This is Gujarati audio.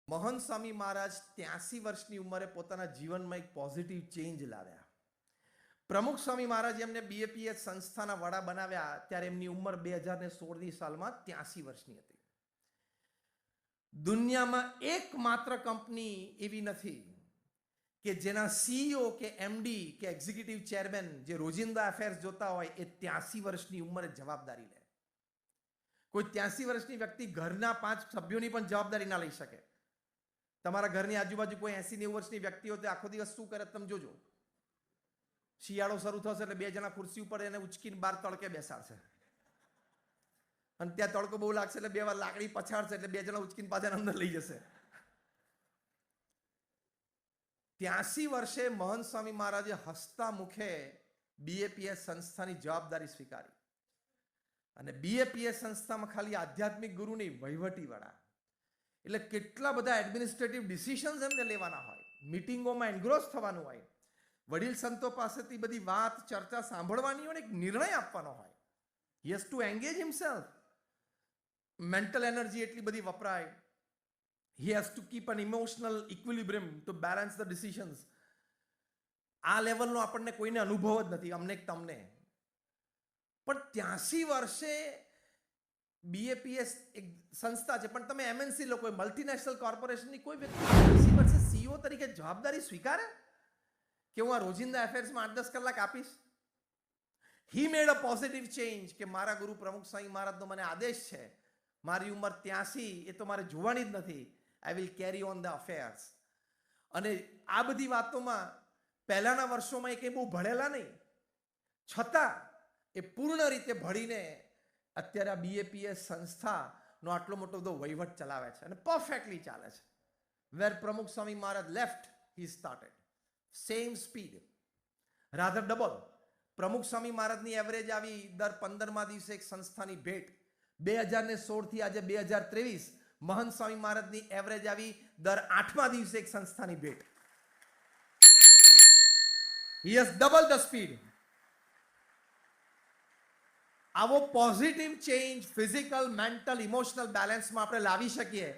મહંત સ્વામી મહારાજ 83 વર્ષની ઉંમરે પોતાના જીવનમાં એક પોઝિટિવ ચેન્જ લાવ્યા. પ્રમુખ સ્વામી મહારાજ એમને બીએપીએસ સંસ્થાના વડા બનાવ્યા ત્યારે એમની ઉંમર 2016ની સાલમાં 83 વર્ષની હતી. દુનિયામાં એકમાત્ર કંપની એવી નથી કે જેના સીઈઓ કે એમડી કે એક્ઝિક્યુટિવ ચેરમેન જે રોજિંદા અફેર્સ જોતા હોય એ 83 વર્ષની ઉંમરે જવાબદારી લે. કોઈ 83 વર્ષની વ્યક્તિ ઘરના 5 સભ્યોની પણ જવાબદારી ના લઈ શકે. તમારા ઘરની આજુબાજુ કોઈ 80-90 વર્ષની વ્યક્તિ હોય તો આખો દિવસ શું કરે તમે જોજો. શિયાળો શરૂ થશે એટલે 2 જણા ખુરશી ઉપર એને ઉચકીને બહાર તડકે બેસાડશે અને ત્યાં તડકો બહુ લાગશે એટલે 2 વાર લાકડી પછાડશે એટલે 2 જણા ઉચકીને પાછા અંદર લઈ જશે. 83 વર્ષે મહંત સ્વામી મહારાજે હસતા મુખે બીએપીએસ સંસ્થાની જવાબદારી સ્વીકારી અને બીએપીએસ સંસ્થામાં ખાલી આધ્યાત્મિક ગુરુ નહીં, વહીવટી વડા એટલે કેટલા બધા એડમિનિસ્ટ્રેટિવ ડિસિઝન્સ એમને લેવાના હોય, મીટિંગોમાં એન્ગ્રોસ થવાનું હોય, વડીલ સંતો પાસેથી બધી વાત ચર્ચા સાંભળવાની હોય, એક નિર્ણય આપવાનો હોય. He has to engage himself. Mental energy એટલી બધી વપરાય. He has to keep an emotional equilibrium to balance the decisions. આ લેવલનો આપણને કોઈને અનુભવ જ નથી, અમને તમને. પણ 83 વર્ષે બીએપીએસ એક સંસ્થા છે, પણ તમે એમએનસી લોકો મલ્ટીનેશનલ કોર્પોરેશનની કોઈ વ્યક્તિ 83 વર્ષે સીઈઓ તરીકે જવાબદારી સ્વીકારે કે હું આ રોજિંદા અફેર્સમાં 8-10 કલાક આપીશ? He made a positive change કે મારા ગુરુ પ્રમુખ સ્વામી મહારાજનો મને આદેશ છે, મારી ઉંમર 83 એ તો મારે જોવાની જ નથી. I will carry on the affairs. અને આ બધી વાતોમાં પહેલાના વર્ષોમાં એ કંઈ બહુ ભણેલા નહીં, છતાં એ પૂર્ણ રીતે ભણીને અત્યારે આ બીએપીએસ સંસ્થાનો આટલો મોટો બધો વહીવટ ચલાવે છે અને પરફેક્ટલી ચાલે છે. Where Pramukh Swami Maharaj left, he started. Same speed, rather double. Pramukh Swami મહારાજની એવરેજ આવી દર 15મા દિવસે એક સંસ્થાની ભેટ. 2016 થી આજે 2023 મહંત સ્વામી મહારાજની એવરેજ આવી દર 8મા દિવસે એક સંસ્થાની ભેટ. He has doubled the speed. આવો positive change physical, mental, emotional બેલેન્સમાં આપણે લાવી શકીએ